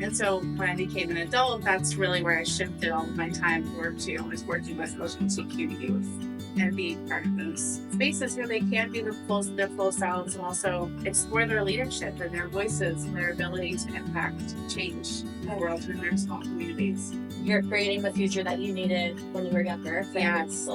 And so when I became an adult, that's really where I shifted all of my time forward to, was working with LGBTQ youth and being part of those spaces where they can be their full selves and also explore their leadership and their voices and their ability to impact change the world in their small communities. You're creating the future that you needed when you were younger. Yes.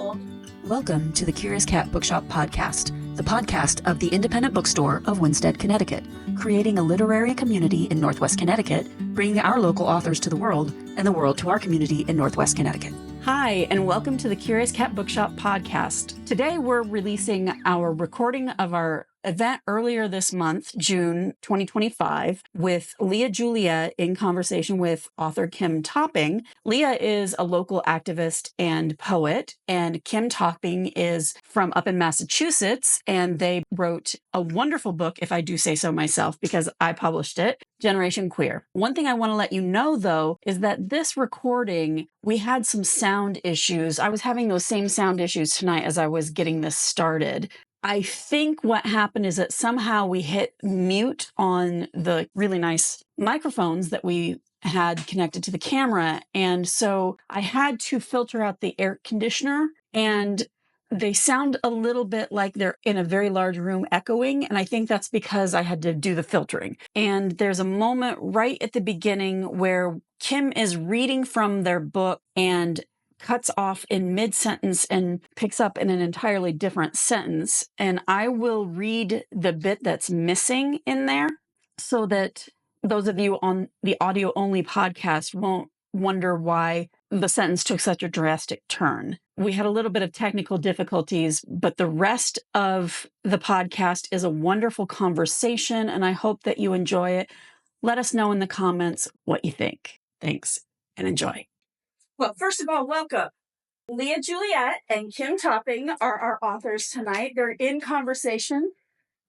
Welcome to the Curious Cat Bookshop Podcast, the podcast of the independent bookstore of Winsted, Connecticut, creating a literary community in Northwest Connecticut, bringing our local authors to the world and the world to our community in Northwest Connecticut. Hi, and welcome to the Curious Cat Bookshop Podcast. Today, we're releasing our recording of our event earlier this month, June 2025, with Leah Juliett in conversation with author Kimm Topping. Leah is a local activist and poet, and Kimm Topping is from up in Massachusetts, and they wrote a wonderful book, if I do say so myself, because I published it, Generation Queer. One thing I want to let you know, though, is that this recording, we had some sound issues. I was having those same sound issues tonight as I was getting this started. I think what happened is that somehow we hit mute on the really nice microphones that we had connected to the camera. And so I had to filter out the air conditioner, and they sound a little bit like they're in a very large room echoing. And I think that's because I had to do the filtering. And there's a moment right at the beginning where Kimm is reading from their book and cuts off in mid-sentence and picks up in an entirely different sentence. And I will read the bit that's missing in there so that those of you on the audio-only podcast won't wonder why the sentence took such a drastic turn. We had a little bit of technical difficulties, but the rest of the podcast is a wonderful conversation, and I hope that you enjoy it. Let us know in the comments what you think. Thanks, and enjoy. Well, first of all, welcome. Leah Juliett and Kimm Topping are our authors tonight. They're in conversation,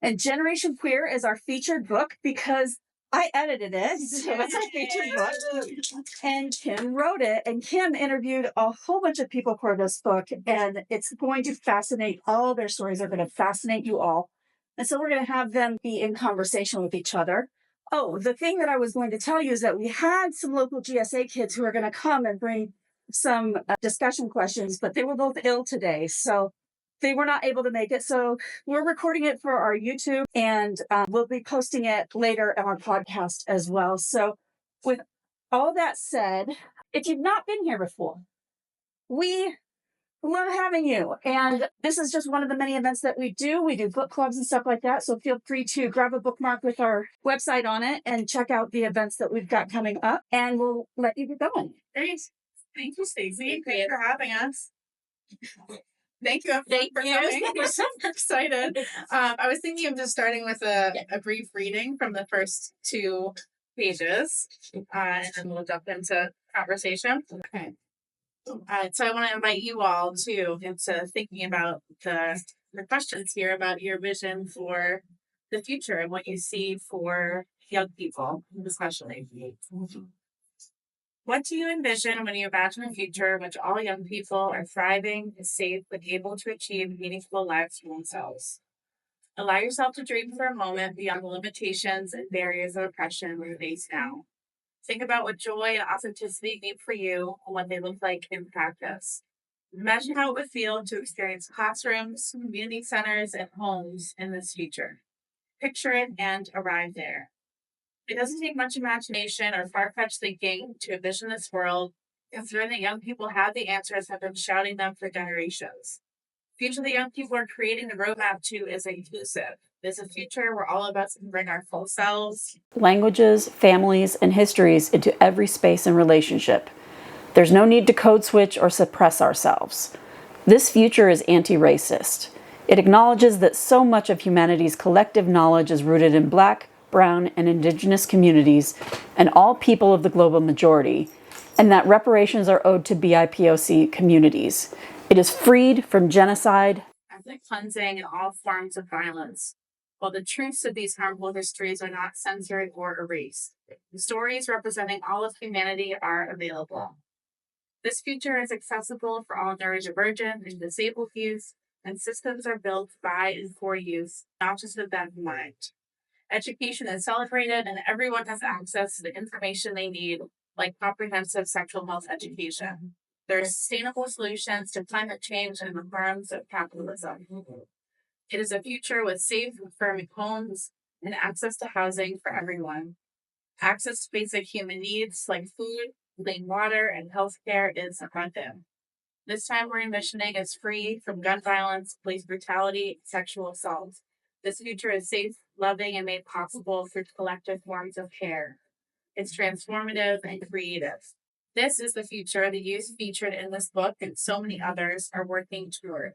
and Generation Queer is our featured book because I edited it, so it's our featured book, and Kimm wrote it, and Kimm interviewed a whole bunch of people for this book, and it's going to fascinate, all their stories are going to fascinate you all, and so we're going to have them be in conversation with each other. Oh, the thing that I was going to tell you is that we had some local GSA kids who are going to come and bring some discussion questions, but they were both ill today, so they were not able to make it. So we're recording it for our YouTube, and we'll be posting it later on our podcast as well. So with all that said, if you've not been here before, we love having you. And this is just one of the many events that we do. We do book clubs and stuff like that. So feel free to grab a bookmark with our website on it and check out the events that we've got coming up, and we'll let you get going. Thanks. Thank you, Stacy. Thank you for having us. Thank you for coming. We're super excited. I was thinking of just starting with a brief reading from the first two pages, and then we'll jump into conversation. Okay. So I want to invite you all too into thinking about the questions here about your vision for the future and what you see for young people, especially. What do you envision when you imagine a future in which all young people are thriving, safe, and able to achieve meaningful lives for themselves? Allow yourself to dream for a moment beyond the limitations and barriers of oppression we face now. Think about what joy and authenticity mean for you and what they look like in practice. Imagine how it would feel to experience classrooms, community centers, and homes in this future. Picture it and arrive there. It doesn't take much imagination or far-fetched thinking to envision this world, considering that young people have the answers, have been shouting them for generations. The future that young people are creating the roadmap to is inclusive. It's a future where all of us can bring our full selves, languages, families, and histories into every space and relationship. There's no need to code switch or suppress ourselves. This future is anti-racist. It acknowledges that so much of humanity's collective knowledge is rooted in Black, Brown, and Indigenous communities, and all people of the global majority, and that reparations are owed to BIPOC communities. It is freed from genocide, ethnic cleansing, and all forms of violence, while the truths of these harmful histories are not censored or erased. The stories representing all of humanity are available. This future is accessible for all neurodivergent and disabled youth, and systems are built by and for youth, not just with them in mind. Education is celebrated, and everyone has access to the information they need, like comprehensive sexual health education. There are sustainable solutions to climate change and the harms of capitalism. It is a future with safe, affirming homes and access to housing for everyone. Access to basic human needs like food, clean water, and healthcare is abundant. This time we're envisioning is free from gun violence, police brutality, and sexual assault. This future is safe, loving, and made possible through collective forms of care. It's transformative and creative. This is the future the youth featured in this book and so many others are working toward.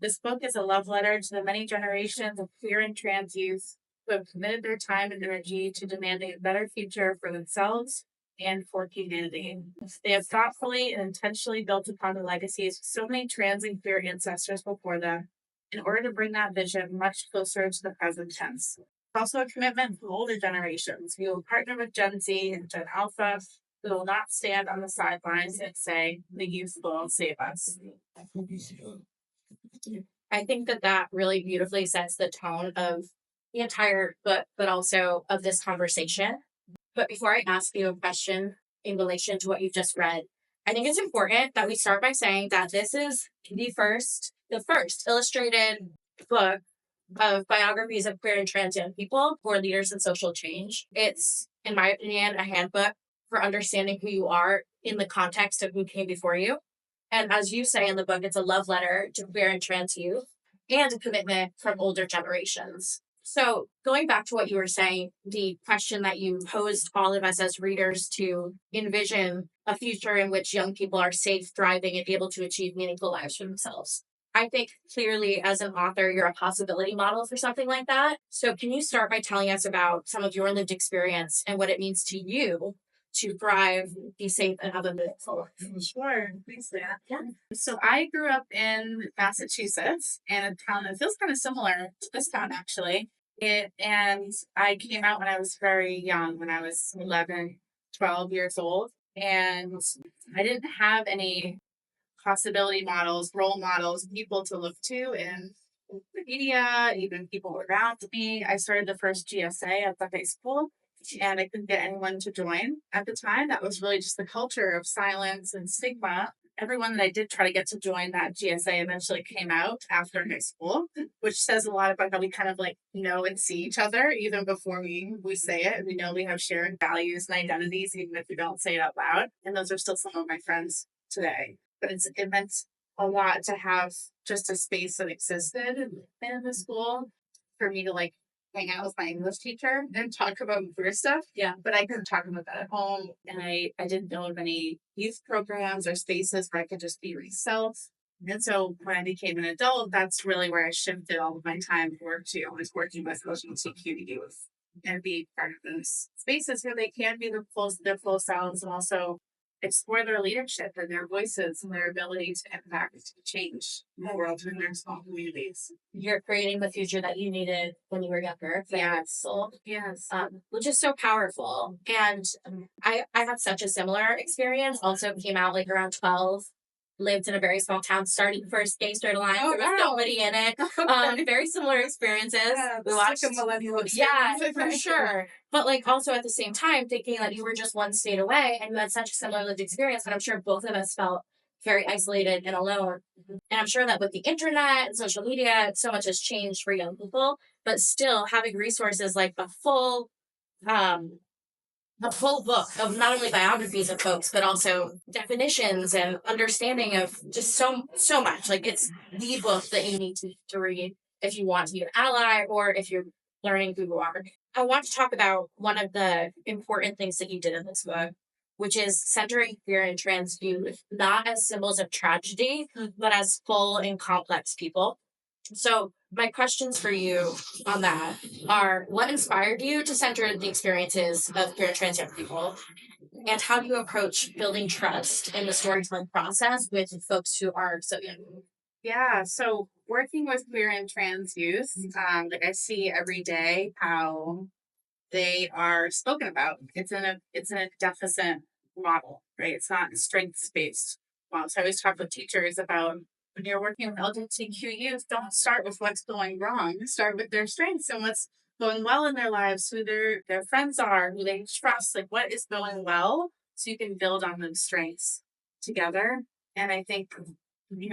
This book is a love letter to the many generations of queer and trans youth who have committed their time and energy to demanding a better future for themselves and for humanity. They have thoughtfully and intentionally built upon the legacies of so many trans and queer ancestors before them in order to bring that vision much closer to the present tense. It's also a commitment to older generations. We will partner with Gen Z and Gen Alpha who will not stand on the sidelines and say, the youth will save us. I think that really beautifully sets the tone of the entire book, but also of this conversation. But before I ask you a question in relation to what you've just read, I think it's important that we start by saying that this is the first illustrated book of biographies of queer and trans young people who are leaders in social change. It's, in my opinion, a handbook for understanding who you are in the context of who came before you. And as you say in the book, it's a love letter to queer and trans youth and a commitment from older generations. So going back to what you were saying, the question that you posed all of us as readers to envision a future in which young people are safe, thriving, and able to achieve meaningful lives for themselves. I think clearly as an author, you're a possibility model for something like that. So can you start by telling us about some of your lived experience and what it means to you to thrive, be safe, and have a meaningful life? Sure. Thanks, Leah. Yeah. So I grew up in Massachusetts in a town that feels kind of similar to this town, actually. And I came out when I was very young, when I was 11, 12 years old. And I didn't have any possibility models, role models, people to look to in the media, even people around me. I started the first GSA at the high school, and I couldn't get anyone to join at the time. That was really just the culture of silence and stigma. Everyone that I did try to get to join that GSA eventually came out after high school, which says a lot about how we kind of like know and see each other even before we say it. We know we have shared values and identities, even if we don't say it out loud. And those are still some of my friends today. But it meant a lot to have just a space that existed in the school for me to like hang out with my English teacher and talk about queer stuff. Yeah. But I couldn't talk about that at home. And I didn't know of any youth programs or spaces where I could just be myself. And so when I became an adult, that's really where I shifted all of my time and work to. I was working with LGBTQ youth and be part of those spaces where they can be their full selves and also explore their leadership and their voices and their ability to impact change the world in their small communities. You're creating the future that you needed when you were younger. Yes. Yes. Which is so powerful. And I had such a similar experience. Also came out like around 12. Lived in a very small town, started the first gay straight alliance. There was nobody in it. Very similar experiences. Yeah, we watched a millennial experience. Yeah, for sure. But like also at the same time thinking that you were just one state away and you had such a similar lived experience, but I'm sure both of us felt very isolated and alone. And I'm sure that with the internet and social media, so much has changed for young people, but still having resources like a full book of not only biographies of folks, but also definitions and understanding of just so much. Like it's the book that you need to read if you want to be an ally or if you're learning who you are. I want to talk about one of the important things that you did in this book, which is centering queer and trans youth, not as symbols of tragedy, but as full and complex people. So my questions for you on that are, what inspired you to center the experiences of queer and trans young people? And how do you approach building trust in the storytelling process with folks who are so young? Yeah, so working with queer and trans youth, like I see every day how they are spoken about. It's in a deficit model, right? It's not strengths based. Well, so I always talk with teachers about when you're working with LGBTQ youth, don't start with what's going wrong. Start with their strengths and going well in their lives, who their friends are, who they trust, like what is going well, so you can build on those strengths together. And I think,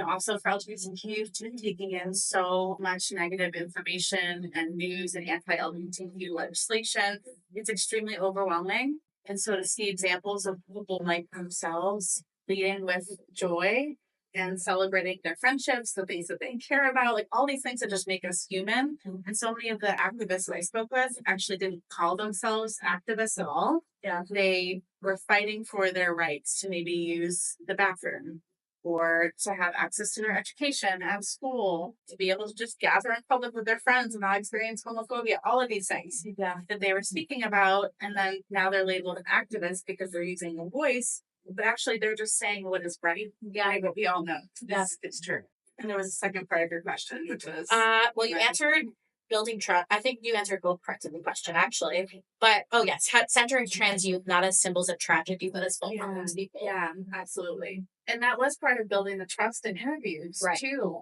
also for LGBTQ, taking in so much negative information and news and anti-LGBTQ legislation, it's extremely overwhelming. And so to see examples of people like themselves leading with joy and celebrating their friendships, the things that they care about, like all these things that just make us human. And so many of the activists that I spoke with actually didn't call themselves activists at all. Yeah. They were fighting for their rights to maybe use the bathroom or to have access to their education at school, to be able to just gather in public with their friends and not experience homophobia, all of these things that they were speaking about. And then now they're labeled an activist because they're using a voice, but actually they're just saying what is right. Yeah, but we all know it's true. And there was a second part of your question, which was... well, you answered building trust. I think you answered both parts of the question, actually. But, yes, centering trans youth not as symbols of tragedy, but as full-blown people. Yeah, absolutely. And that was part of building the trust in interviews, too.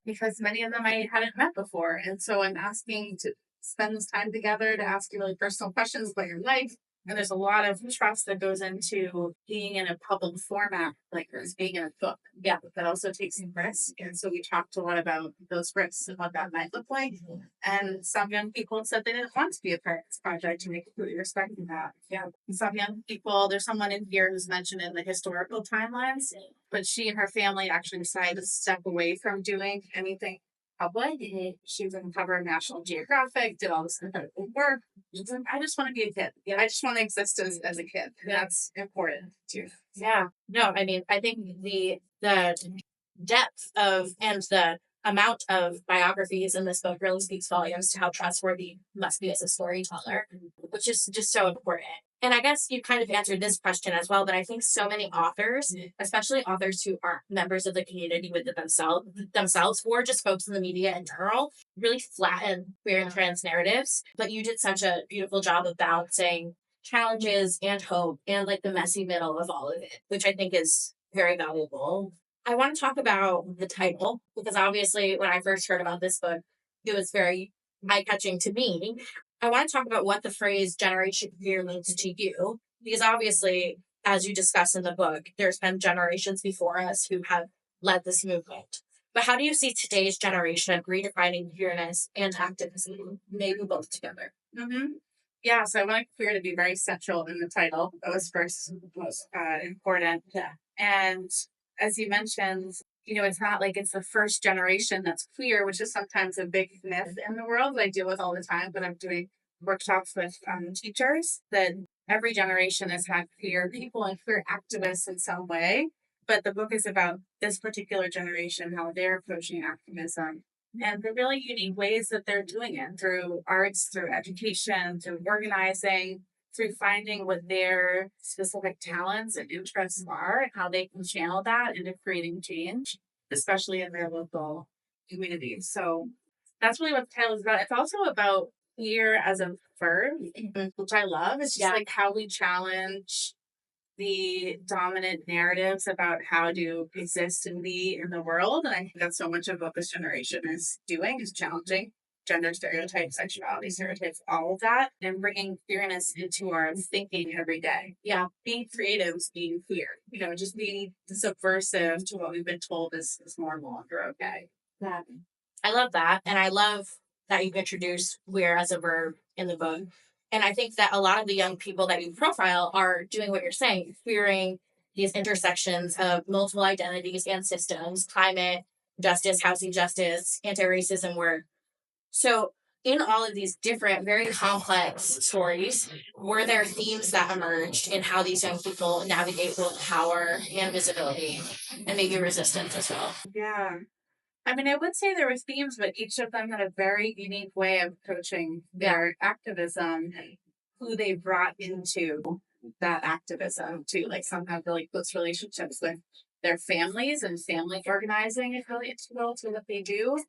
Because many of them I hadn't met before. And so I'm asking to spend this time together to ask you really personal questions about your life. And there's a lot of trust that goes into being in a public format like this, being in a book. Yeah, that also takes some risks. And so we talked a lot about those risks and what that might look like. And some young people said they didn't want to be a part of this project, and they completely respected that. Yeah. Some young people, there's someone in here who's mentioned in the historical timelines, but she and her family actually decided to step away from doing anything public. She was on the cover of National Geographic, did all this incredible work. I just want to be a kid. Yeah, I just want to exist as a kid. That's important too. Yeah. No, I mean, I think the depth of and the amount of biographies in this book really speaks volumes to how trustworthy you must be as a storyteller, which is just so important. And I guess you kind of answered this question as well, but I think so many authors, especially authors who aren't members of the community within themselves, or just folks in the media in general, really flatten queer and trans narratives. But you did such a beautiful job of balancing challenges and hope and like the messy middle of all of it, which I think is very valuable. I want to talk about the title, because obviously when I first heard about this book, it was very eye-catching to me. I want to talk about what the phrase generation queer means to you, because obviously, as you discuss in the book, there's been generations before us who have led this movement. But how do you see today's generation redefining queerness and activism, maybe both together? Mm-hmm. Yeah, so I want queer to be very central in the title. That was first most important. Yeah. And as you mentioned, it's not like it's the first generation that's queer, which is sometimes a big myth in the world that I deal with all the time. But I'm doing workshops with teachers that every generation has had queer people and queer activists in some way. But the book is about this particular generation, how they're approaching activism, and the really unique ways that they're doing it through arts, through education, through organizing, through finding what their specific talents and interests are and how they can channel that into creating change, especially in their local communities. So that's really what the title is about. It's also about queer as a verb, which I love. It's just like how we challenge the dominant narratives about how to exist and be in the world. And I think that's so much of what this generation is doing, is challenging gender stereotypes, sexuality stereotypes, all of that, and bringing queerness into our thinking every day. Yeah, being creative is being queer. Just being subversive to what we've been told is normal or okay. Yeah. I love that. And I love that you've introduced queer as a verb in the book. And I think that a lot of the young people that you profile are doing what you're saying, queering these intersections of multiple identities and systems, climate justice, housing justice, anti-racism work. So in all of these different, very complex stories, were there themes that emerged in how these young people navigate both power and visibility and maybe resistance as well? Yeah. I mean, I would say there were themes, but each of them had a very unique way of approaching their activism and who they brought into that activism too. Like some have really close relationships with their families, and family organizing is really integral to what they do.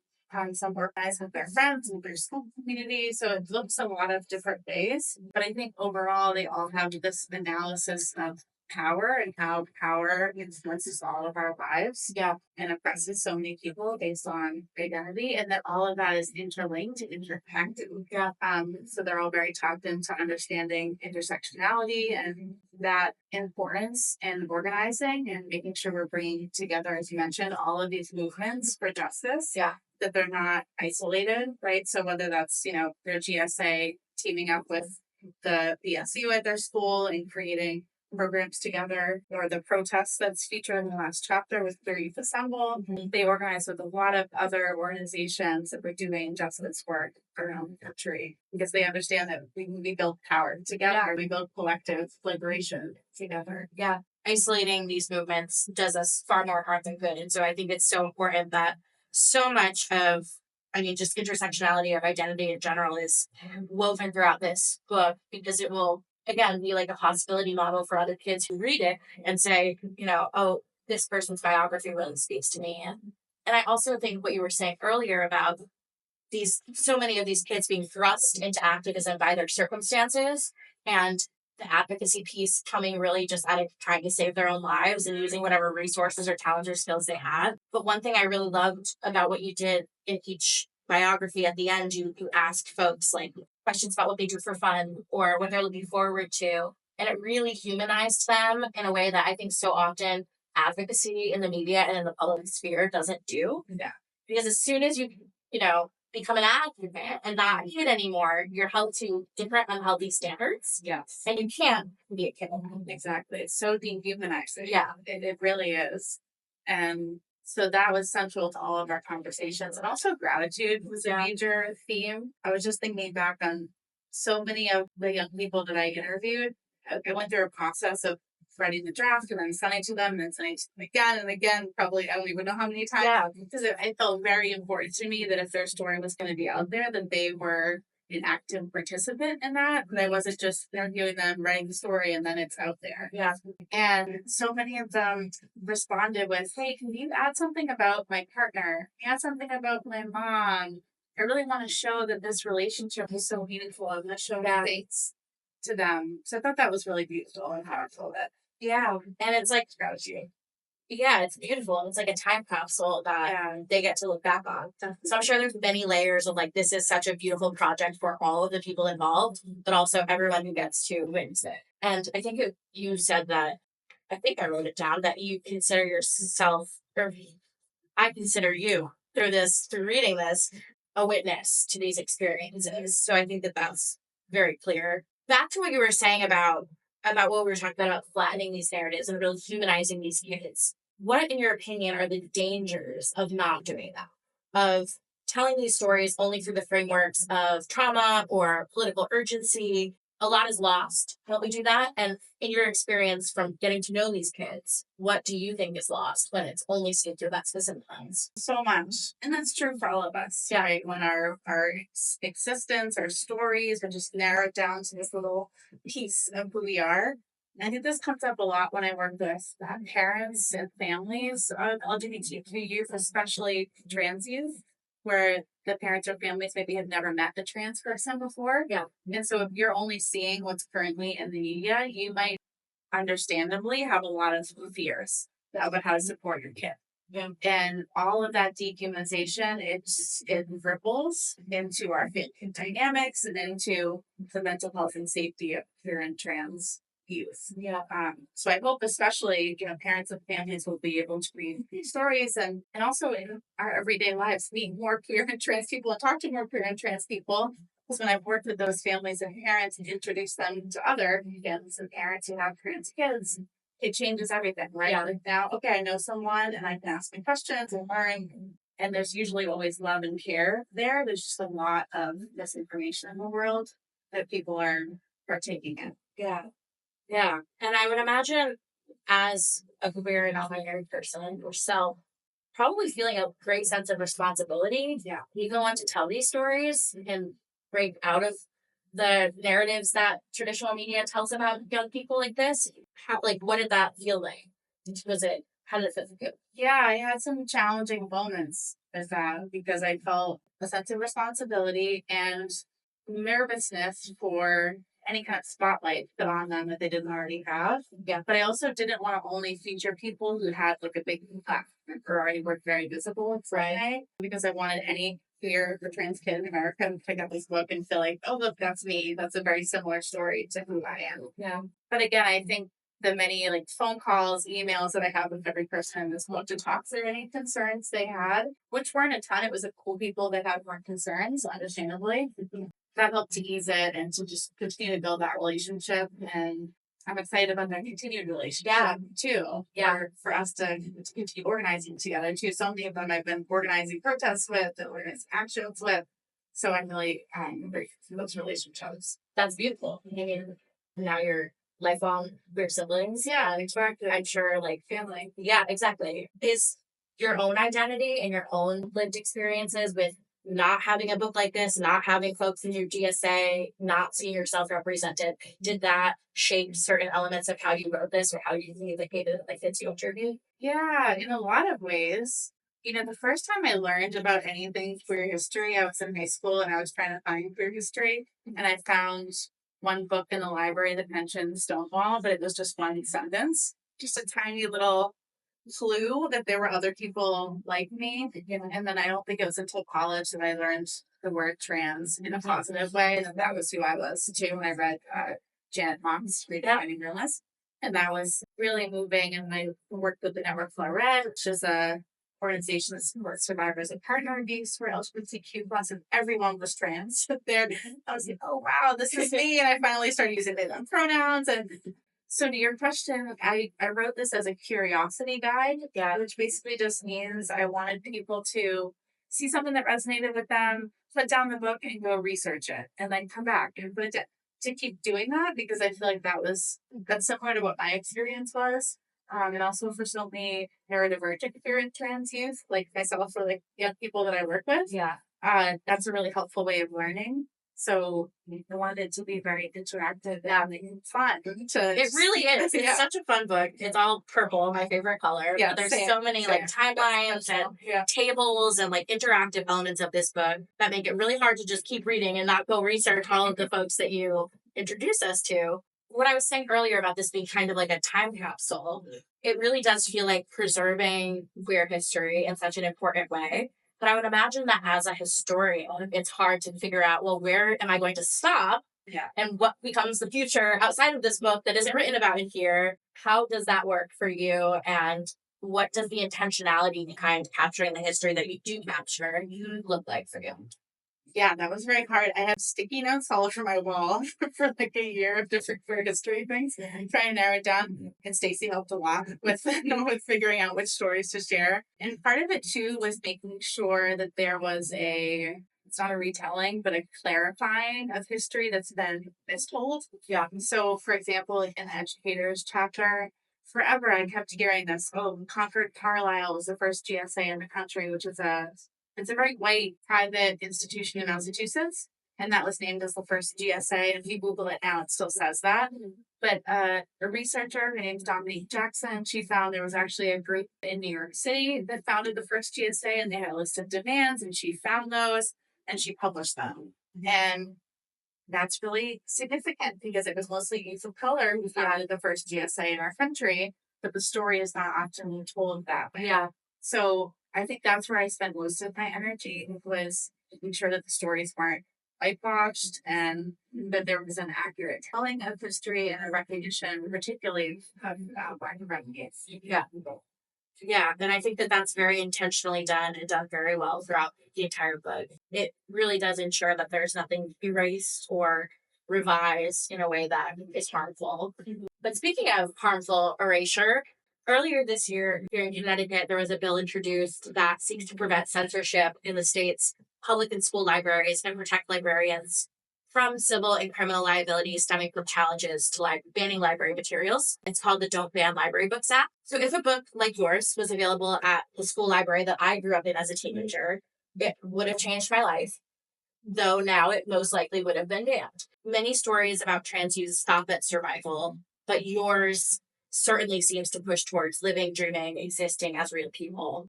Some organize with their friends and their school community. So it looks a lot of different ways. But I think overall, they all have this analysis of power and how power influences all of our lives. Yeah. And oppresses so many people based on identity, and that all of that is interlinked and interconnected. Yeah. So they're all very tapped into understanding intersectionality and that importance and organizing and making sure we're bringing together, as you mentioned, all of these movements for justice. Yeah. That they're not isolated, right? So whether that's, their GSA teaming up with the BSU at their school and creating programs together, or the protests that's featured in the last chapter with their Youth Assemble. They organize with a lot of other organizations that were doing justice work around the country because they understand that we build power together. Yeah. We build collective liberation together. Yeah. Isolating these movements does us far more harm than good. And so I think it's so important that so much of, just intersectionality of identity in general is woven throughout this book, because it will, again, be like a possibility model for other kids who read it and say, oh, this person's biography really speaks to me. And I also think what you were saying earlier about so many of these kids being thrust into activism by their circumstances, and the advocacy piece coming really just out of trying to save their own lives and using whatever resources or talents or skills they had. But one thing I really loved about what you did in each biography at the end, you asked folks like questions about what they do for fun or what they're looking forward to. And it really humanized them in a way that I think so often advocacy in the media and in the public sphere doesn't do. Yeah. Because as soon as you become an advocate and not a kid anymore, you're held to different unhealthy standards. Yes. And you can't be a kid. Exactly. It's so dehumanizing. Yeah. It really is. And so that was central to all of our conversations. And also gratitude was a major theme. I was just thinking back on so many of the young people that I interviewed. I went through a process of writing the draft and then sending to them and then sending to them again and again, probably I don't even know how many times. Yeah. Because it felt very important to me that if their story was going to be out there, that they were an active participant in that. And I wasn't just interviewing them, writing the story, and then it's out there. Yeah. And so many of them responded with, hey, can you add something about my partner? Add something about my mom. I really want to show that this relationship is so meaningful and that show faith to them. So I thought that was really beautiful and powerful. Yeah. And it's like Gratitude. Yeah, it's beautiful. It's like a time capsule that they get to look back on. So I'm sure there's many layers of like, this is such a beautiful project for all of the people involved, but also everyone who gets to witness it. And I think you said that, I think I wrote it down, that you consider yourself, or I consider you through reading this, a witness to these experiences. So I think that that's very clear. Back to what you were saying about what we were talking about flattening these narratives and really humanizing these kids. What, in your opinion, are the dangers of not doing that? Of telling these stories only through the frameworks of trauma or political urgency? A lot is lost. Don't we do that? And in your experience from getting to know these kids, what do you think is lost when it's only seen through that specific lens? So much. And that's true for all of us, right? When our existence, our stories are just narrowed down to this little piece of who we are. And I think this comes up a lot when I work with parents and families of LGBTQ youth, especially trans youth, where the parents or families maybe have never met the trans person before. Yeah. And so if you're only seeing what's currently in the media, you might understandably have a lot of fears about how to support your kid. Yeah. And all of that dehumanization, it ripples into our family dynamics and into the mental health and safety of queer and trans youth. Yeah. So I hope especially, parents and families will be able to read these stories and also in our everyday lives, meet more queer and trans people and talk to more queer and trans people. Because when I've worked with those families and parents and introduced them to other kids and parents who have trans kids, it changes everything, right? Yeah. Like now, okay, I know someone and I can ask them questions and learn. And there's usually always love and care there. There's just a lot of misinformation in the world that people are partaking in. Yeah. Yeah. And I would imagine as a queer and non-binary person yourself, probably feeling a great sense of responsibility. Yeah. You go on to tell these stories and break out of the narratives that traditional media tells about young people like this. What did that feel like? How did it feel for you? Yeah, I had some challenging moments with that because I felt a sense of responsibility and nervousness for any kind of spotlight put on them that they didn't already have. Yeah. But I also didn't want to only feature people who had like a big platform or already were very visible in some way, because I wanted any queer or trans kid in America to pick up this book and feel like, oh, look, that's me. That's a very similar story to who I am. Yeah. But again, I think the many like phone calls, emails that I have with every person in this book to talk through any concerns they had, which weren't a ton. It was cool people that had more concerns, understandably. That helped to ease it and to just continue to build that relationship. And I'm excited about that continued relationship too. Yeah. For us to continue organizing together too. So many of them I've been organizing protests with, and organizing actions with. So I'm really grateful for those relationships. That's beautiful. I mean, now you're lifelong queer siblings. Yeah, exactly. I'm sure, like, Family. yeah, exactly. Is your own identity and your own lived experiences with not having a book like this, not having folks in your GSA, not seeing yourself represented, did that shape certain elements of how you wrote this or how you communicated like fits your journey? Yeah, in a lot of ways. You know, the first time I learned about anything queer history, I was in high school and I was trying to find queer history. And I found one book in the library that mentioned Stonewall, but it was just one sentence, just a tiny little clue that there were other people like me. And then I don't think it was until college that I learned the word trans in a positive way. And that was who I was too when I read Janet Mock's Redefining Realness. And that was really moving. And I worked with the Network Red, which is a organization that supports survivors of partner abuse for LGBTQ plus, and everyone was trans there. I was like, oh wow, this is me. And I finally started using they them pronouns. And so to your question, I wrote this as a curiosity guide, which basically just means I wanted people to see something that resonated with them, put down the book and go research it, and then come back and put it down. To keep doing that, because I feel like that's similar to what my experience was. And also for so many neurodivergent trans youth, like myself, or like young people that I work with. Yeah. That's a really helpful way of learning. So I wanted it to be very interactive and fun. It really is. It's such a fun book. It's all purple, my favorite color. Yeah, but there's so many like timelines and tables and like interactive elements of this book that make it really hard to just keep reading and not go research all of the folks that you introduce us to. What I was saying earlier about this being kind of like a time capsule, it really does feel like preserving queer history in such an important way. But I would imagine that as a historian, it's hard to figure out, well, where am I going to stop? Yeah. And what becomes the future outside of this book that isn't written about in here? How does that work for you? And what does the intentionality behind capturing the history that you do capture look like for you? Yeah, that was very hard. I had sticky notes all over my wall for like a year of different queer history things, trying to narrow it down. And Stacy helped a lot with figuring out which stories to share. And part of it too was making sure that there was it's not a retelling, but a clarifying of history that's been mistold. Yeah. So for example, like in the educators chapter, forever I kept hearing this, Concord Carlisle was the first GSA in the country, which is it's a very white private institution in Massachusetts, and that was named as the first GSA. And if you Google it now, it still says that. But a researcher, her name's Dominique Jackson, she found there was actually a group in New York City that founded the first GSA, and they had a list of demands, and she found those, and she published them. And that's really significant because it was mostly youth of color who founded the first GSA in our country, but the story is not often told that way. Yeah. So I think that's where I spent most of my energy, was making sure that the stories weren't whitewashed and that there was an accurate telling of history and a recognition, particularly of Black and brown kids. Yeah. Yeah, and I think that that's very intentionally done and done very well throughout the entire book. It really does ensure that there's nothing erased or revised in a way that is harmful. But speaking of harmful erasure, earlier this year here in Connecticut, there was a bill introduced that seeks to prevent censorship in the state's public and school libraries and protect librarians from civil and criminal liability stemming from challenges to banning library materials. It's called the Don't Ban Library Books Act. So if a book like yours was available at the school library that I grew up in as a teenager, it would have changed my life, though now it most likely would have been banned. Many stories about trans youth stop at survival, but yours certainly seems to push towards living, dreaming, existing as real people.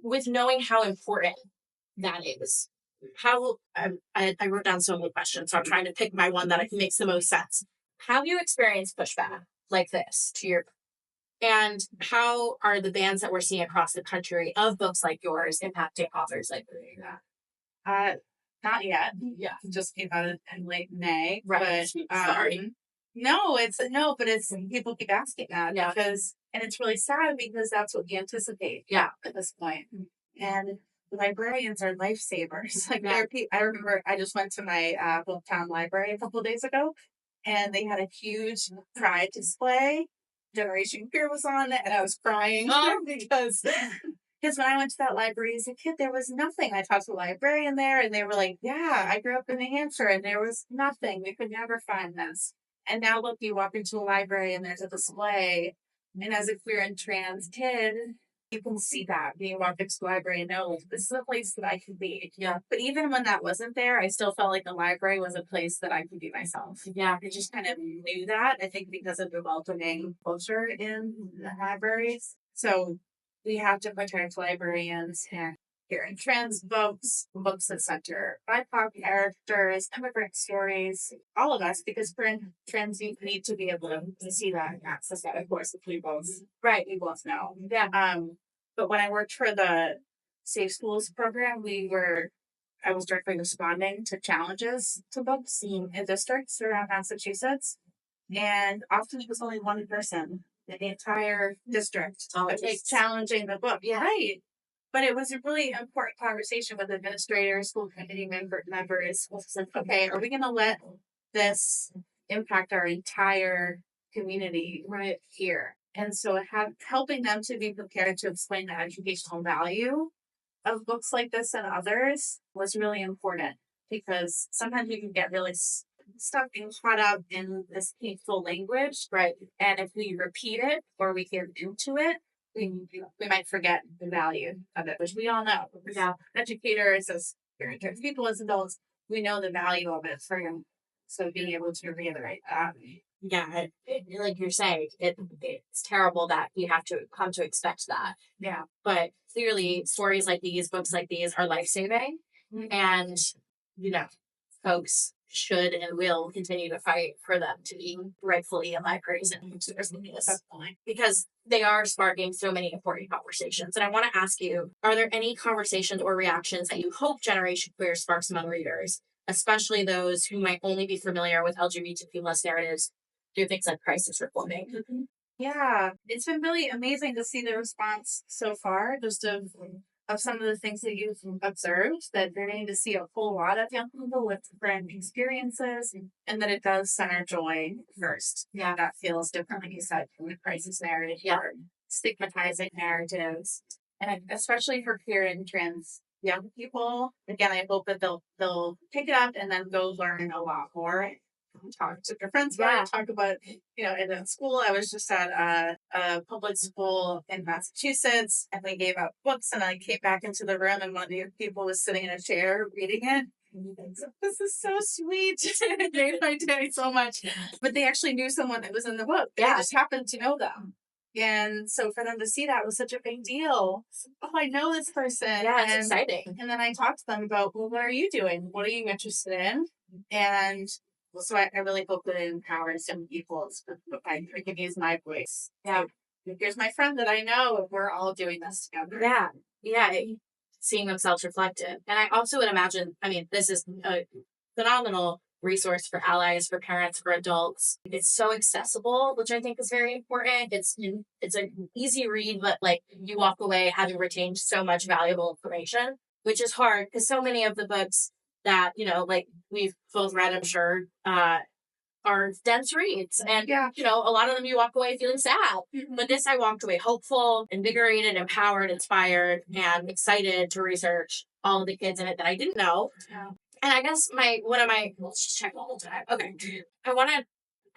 With knowing how important that is, how I wrote down so many questions, so I'm trying to pick my one that makes the most sense. Have you experienced pushback like this to your, and how are the bans that we're seeing across the country of books like yours impacting authors like you? Not yet. Yeah, just came out in late May. Right. But Sorry. no, but it's people keep asking that Yeah. because, and it's really sad because that's what we anticipate. Yeah. At this point, and librarians are lifesavers. Like Yeah. I remember I just went to my hometown library a couple of days ago, and they had a huge pride display. Generation Queer was on it, and I was crying because when I went to that library as a kid, there was nothing. I talked to a librarian there, and they were like, "Yeah, I grew up in New Hampshire, and there was nothing. We could never find this." And now look, you walk into a library, and there's a display, and as a queer and trans kid, you can see that. You walk into the library and know, like, this is a place that I could be. Yeah. But even when that wasn't there, I still felt like the library was a place that I could be myself. Yeah. I just kind of knew that, I think, because of the welcoming culture in the libraries. So we have to protect librarians here in trans books that center BIPOC characters, immigrant stories, all of us, because trans youth need to be able to see that and access that. Of course, if we both we both know. Yeah. But when I worked for the Safe Schools program, I was directly responding to challenges to books in districts around Massachusetts, and often it was only one person in the entire district challenging the book. Yeah. Right. But it was a really important conversation with administrators, school committee members. Okay, are we going to let this impact our entire community right here? And so helping them to be prepared to explain the educational value of books like this and others was really important, because sometimes you can get really stuck and caught up in this painful language, right? And if we repeat it or we get into it, we might forget the value of it, which we all know. Yeah. Educators, as parents, people, as adults, we know the value of it for them. So being able to reiterate that. Yeah, like you're saying, it's terrible that you have to come to expect that. Yeah. But clearly, stories like these, books like these are life-saving. Mm-hmm. And, folks should and will continue to fight for them to be rightfully in libraries and bookstores like this, because they are sparking so many important conversations. And I want to ask you, are there any conversations or reactions that you hope Generation Queer sparks among readers, especially those who might only be familiar with LGBTQ+ narratives through things like crisis reporting? Mm-hmm. Yeah, it's been really amazing to see the response so far, just of some of the things that you've observed, that you're getting to see a whole lot of young people with different experiences, and that it does center joy first. Yeah, that feels different, like you said, from the crisis narrative, or stigmatizing narratives, and especially for queer and trans young people. Again, I hope that they'll pick it up and then go learn a lot more. Talk to their friends about it, talk about, in school. I was just at a public school in Massachusetts, and they gave out books, and I came back into the room, and one of the people was sitting in a chair reading it. This is so sweet. It made my day so much. But they actually knew someone that was in the book. They just happened to know them. And so for them to see that was such a big deal. Oh, I know this person. Yeah, it's exciting. And then I talked to them about, well, what are you doing? What are you interested in? And so I really hope that it empowers some people by can use my voice. Yeah. Here's my friend that I know, and we're all doing this together. Yeah. Yeah. Seeing themselves reflected. And I also would imagine, this is a phenomenal resource for allies, for parents, for adults. It's so accessible, which I think is very important. It's an easy read, but you walk away having retained so much valuable information, which is hard because so many of the books that, we've both read, I'm sure, are dense reads. And, a lot of them you walk away feeling sad. Mm-hmm. But this, I walked away hopeful, invigorated, empowered, inspired, and excited to research all of the kids in it that I didn't know. Yeah. And I guess let's just check the whole time. Okay. I want to,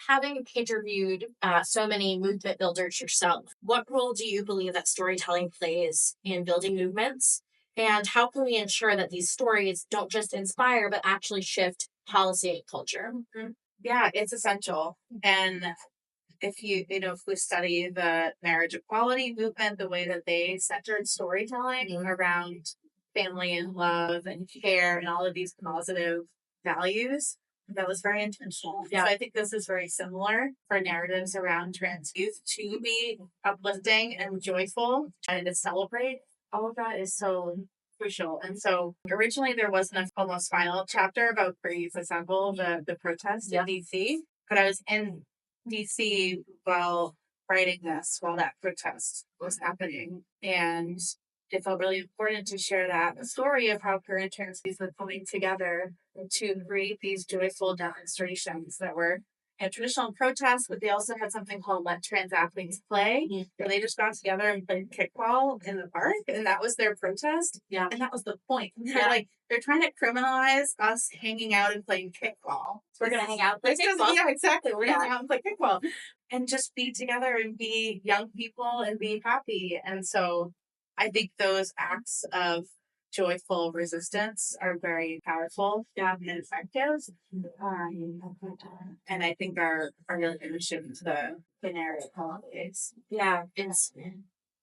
having interviewed so many movement builders yourself, what role do you believe that storytelling plays in building movements? And how can we ensure that these stories don't just inspire, but actually shift policy and culture? Mm-hmm. Yeah, it's essential. And if if we study the marriage equality movement, the way that they centered storytelling around family and love and care and all of these positive values. That was very intentional. Yeah. So I think this is very similar for narratives around trans youth to be uplifting and joyful and to celebrate. All of that is so crucial. And so originally there wasn't a almost final chapter about Breathe, for example, the protest in DC. But I was in DC while writing this, while that protest was happening. And it felt really important to share that story of how queer and trans youth were coming together to create these joyful demonstrations that were traditional protests, but they also had something called Let Trans Athletes Play, where they just got together and played kickball in the park, and that was their protest. Yeah. And that was the point. They're trying to criminalize us hanging out and playing kickball. We're going to hang out and play kickball. Yeah, exactly. We're going to hang out and play kickball. And just be together and be young people and be happy. And so I think those acts of joyful resistance are very powerful and effective. And I think are really going to shift the narrative holidays. Yeah,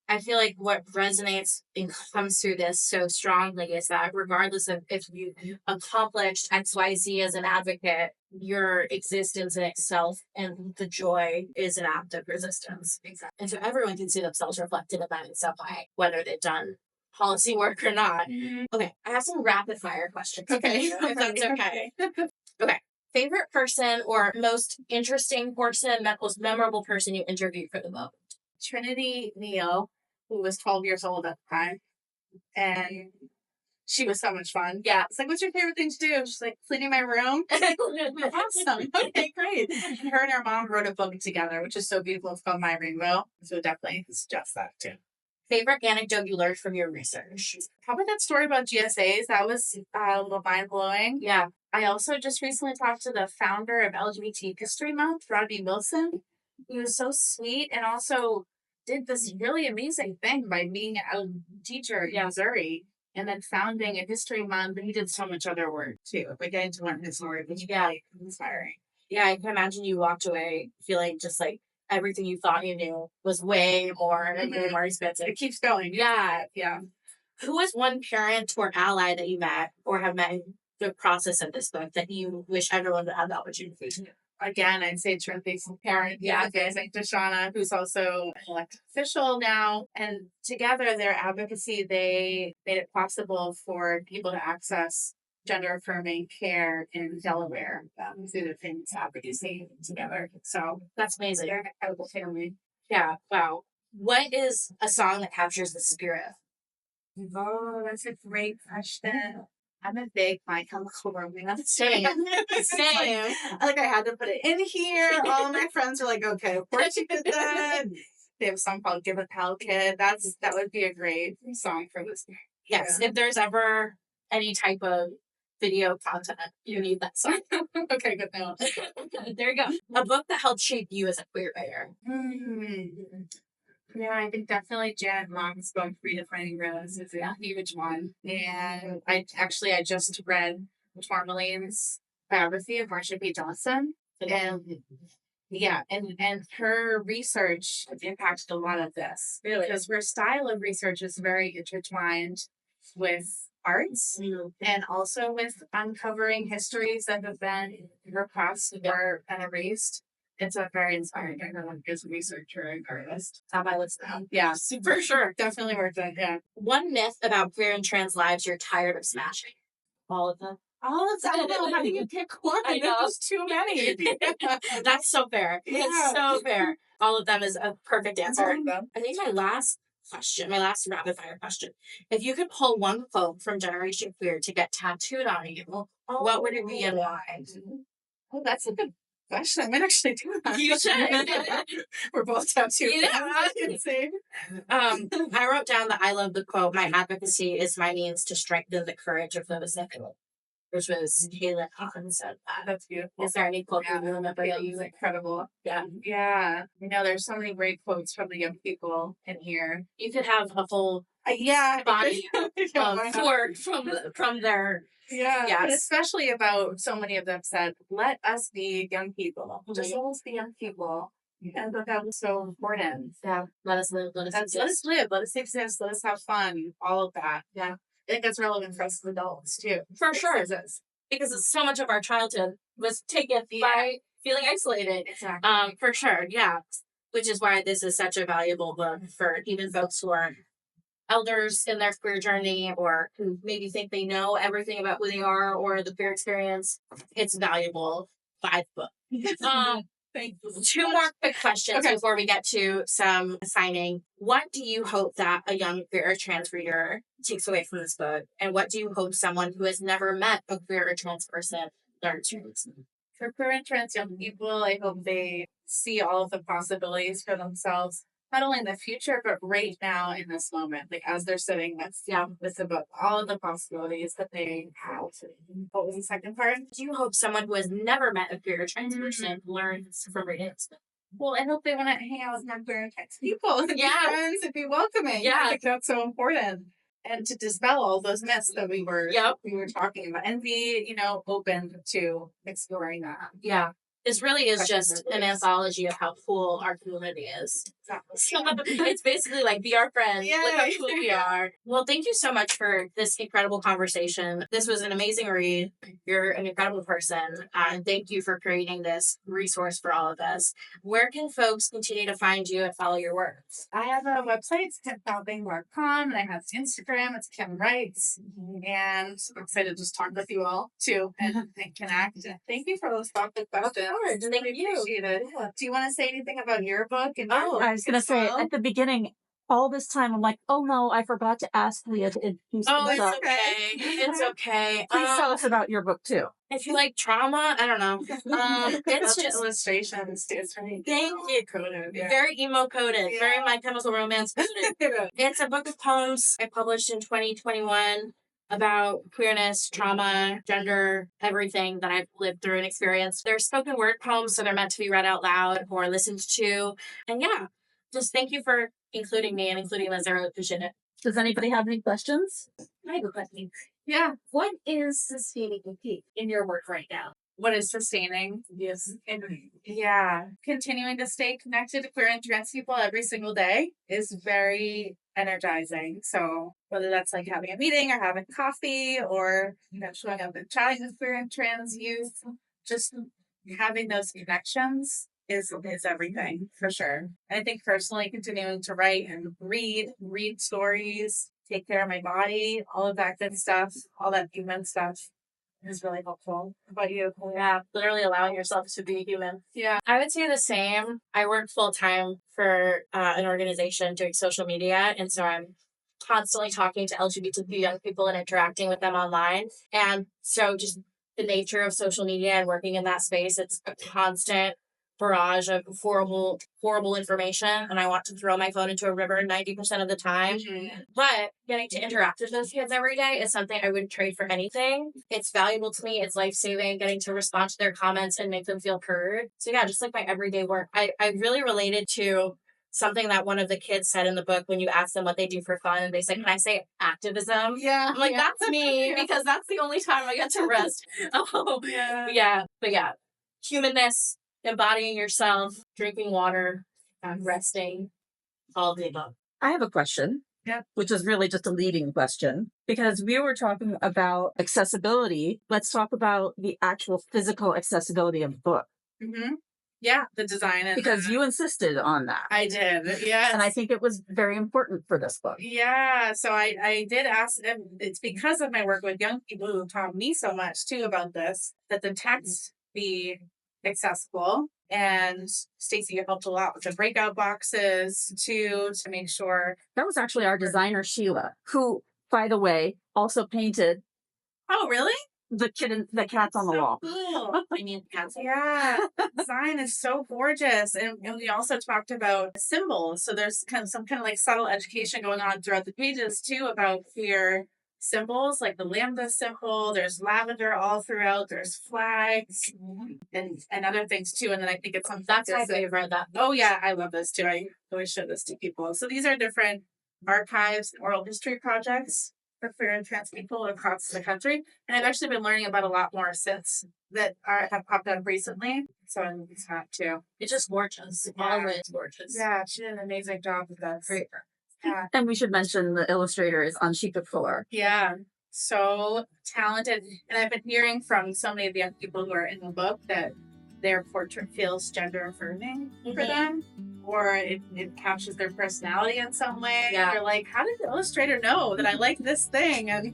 I feel like what resonates and comes through this so strongly is that regardless of if you accomplished XYZ as an advocate, your existence in itself and the joy is an act of resistance. Exactly. And so everyone can see themselves reflected in that in some way, whether they've done policy work or not. Okay, I have some rapid fire questions. Okay. If that's okay. Okay. Favorite person or most interesting person, most memorable person you interviewed for the book? Trinity Neal, who was 12 years old at the time. And she was so much fun. Yeah. It's like, what's your favorite thing to do? She's like, cleaning my room. Awesome. Okay, great. And her and her mom wrote a book together, which is so beautiful. It's called My Rainbow. So definitely suggest that too. Favorite anecdote you learned from your research? Probably that story about GSAs. That was a little mind-blowing. Yeah. I also just recently talked to the founder of LGBT History Month, Rodney Wilson. He was so sweet and also did this really amazing thing by being a teacher in Missouri and then founding a history month. And he did so much other work too. But getting to learn his story was really inspiring. Yeah, I can imagine you walked away feeling just like everything you thought you knew was way more expensive. It keeps going. Yeah. Yeah. Who was one parent or ally that you met or have met in the process of this book that you wish everyone would have the opportunity to? Again, I'd say Trinithy's parent, Deshauna, who's also an elected official now. And together, their advocacy, they made it possible for people to access gender-affirming care in Delaware through the famous advocacy together. So that's amazing. They're an incredible family. Yeah, wow. What is a song that captures the spirit? Oh, that's a great question. I'm a big My Chemical Romance. Same. I had to put it in here. All of my friends are like, okay, of course you did that. They have a song called Give a Hell Kid. That would be a great song for this. Yes, if there's ever any type of video content, you need that song. Okay, good now. There you go. A book that helped shape you as a queer writer. Yeah, I think definitely Janet Mock's book, Redefining Rose, is a huge one. And I just read Tourmaline's biography of Marsha P. Johnson. And her research impacted a lot of this. Really? Because her style of research is very intertwined with arts and also with uncovering histories that have been repressed or erased. It's a very inspiring as a researcher and artist. Have I listened? Yeah, for sure. Definitely worth it. Yeah. One myth about queer and trans lives you're tired of smashing. All of them. All of them. How do you pick one? I know. There's too many. That's so fair. Yeah. It's so fair. All of them is a perfect answer. I think my last rapid fire question. If you could pull one quote from Generation Queer to get tattooed on you, what would it be and why? Oh, that's a good question. I might actually do that. You should. We're both tattooed. Yeah. Insane. I wrote down that I love the quote, my advocacy is my means to strengthen the courage of those that feel. Which was Sheila Smallwood said that. That's beautiful. Is there any quote you remember that you incredible? Yeah. Yeah. There's so many great quotes from the young people in here. You could have a full body of work from their but especially about so many of them said, let us be young people. Just let us be young people. And that was so important. Yeah. Let us live. Let us live. Let us exist. Let us have fun. All of that. Yeah. I think it's relevant for us as adults too. For sure. Because Because so much of our childhood was taken by feeling isolated. exactly. For sure, yeah. Which is why this is such a valuable book for even folks who are elders in their queer journey or who maybe think they know everything about who they are or the queer experience. It's valuable. 5 book. Thank you. 2 more quick questions Okay. before we get to some signing. What do you hope that a young queer or trans reader takes away from this book? And what do you hope someone who has never met a queer or trans person learns from this? For queer and trans young people, I hope they see all of the possibilities for themselves, not only in the future, but right now in this moment. Like as they're sitting with the book, all of the possibilities that they have. What was the second part? Do you hope someone who has never met a queer or trans person learns from reading this book? Well, I hope they want to hang out with non-queer and trans people and be friends and be welcoming. Yeah. I think that's so important. And to dispel all those myths that we were talking about and be, open to exploring that. Yeah. This really is just an anthology of how cool our community is. Exactly. It's basically like, be our friend. Yeah. Look how cool we are. Well, thank you so much for this incredible conversation. This was an amazing read. You're an incredible person. And thank you for creating this resource for all of us. Where can folks continue to find you and follow your work? I have a website, it's kimmtopping.com, and I have Instagram, it's Kimm Writes. And I'm excited to just talk with you all too and connect. Thank you for those thoughtful questions. Thank you. Appreciate it. Do you want to say anything about your book? I was going to say at the beginning, all this time, I'm like, oh no, I forgot to ask Leah to introduce Oh, it's herself. okay. It's okay. Please tell us about your book too. If you like trauma, I don't know. It's just illustrations. It's very thank you. coded. Yeah. Very emo coded. Yeah. Very My Chemical Romance coded. It's a book of poems I published in 2021 about queerness, trauma, gender, everything that I've lived through and experienced. They're spoken word poems, so they're meant to be read out loud or listened to. And yeah, just thank you for including me and including Liz. I really appreciate it. Does anybody have any questions? I have a question. Yeah. What is sustaining in your work right now? What is sustaining? Yes. Continuing to stay connected to queer and trans people every single day is very energizing. So whether that's like having a meeting or having coffee or showing up and chatting with queer and trans youth, just having those connections is everything for sure. And I think personally continuing to write and read stories, take care of my body, all of that good stuff, all that human stuff is really helpful. How about you? Yeah, literally allowing yourself to be human. Yeah. I would say the same. I work full time for an organization doing social media. And so I'm constantly talking to LGBTQ young people and interacting with them online. And so just the nature of social media and working in that space, it's a constant barrage of horrible information, and I want to throw my phone into a river 90% of the time. But getting to interact with those kids every day is something I wouldn't trade for anything. It's valuable to me. It's life-saving, getting to respond to their comments and make them feel heard. So yeah, just like my everyday work. I really related to something that one of the kids said in the book when you ask them what they do for fun. They said, can I say activism? Yeah. I'm like, that's me, because that's the only time I get to rest. But yeah, humanness, embodying yourself, drinking water, resting, all the above. I have a question. Yeah. Which is really just a leading question, because we were talking about accessibility. Let's talk about the actual physical accessibility of the book. Mm-hmm. Yeah, the design. Because you insisted on that. I did, yes. And I think it was very important for this book. Yeah, so I did ask, and it's because of my work with young people who taught me so much too about this, that the text be accessible. And Stacy helped a lot with the breakout boxes too, to make sure. That was actually our designer, Sheila, who, by the way, also painted. Oh, really? The cats on the wall. Cool. I mean, cats. Yeah. Design is so gorgeous. And we also talked about symbols. So there's some kind of like subtle education going on throughout the pages too about queer symbols, like the lambda symbol. There's lavender all throughout. There's flags and other things too. And then I think it's something that's my favorite. Oh yeah, I love this too. I always show this to people. So these are different archives and oral history projects for queer and trans people across the country. And I've actually been learning about a lot more since that have popped up recently. So I'm excited too. It's just gorgeous. Yeah. Always gorgeous. Yeah, she did an amazing job with that. Great. And we should mention the illustrator is Anshika Khullar. Yeah, so talented. And I've been hearing from so many of the young people who are in the book that their portrait feels gender affirming for them, or it captures their personality in some way. Yeah. They're like, how did the illustrator know that I like this thing? And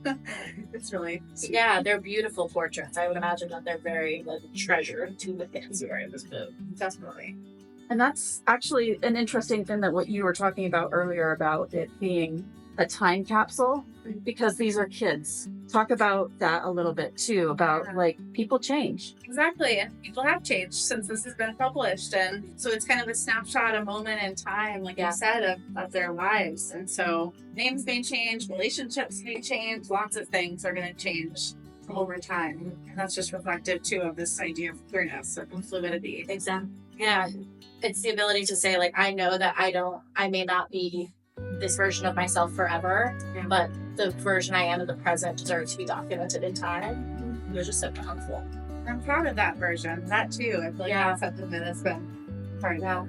it's really sweet. Yeah, they're beautiful portraits. I would imagine that they're very treasured to the fans who are in this book. Definitely. And that's actually an interesting thing that what you were talking about earlier about it being a time capsule, because these are kids. Talk about that a little bit too, about like people change. Exactly. And people have changed since this has been published. And so it's kind of a snapshot, a moment in time, like you said, of their lives. And so names may change, relationships may change, lots of things are going to change over time. And that's just reflective too of this idea of queerness and fluidity. Exactly. Yeah. It's the ability to say, like, I know that I may not be this version of myself forever, but the version I am in the present deserves to be documented in time. You're just so powerful. I'm proud of that version. That too. I feel like that's something that has been part of that.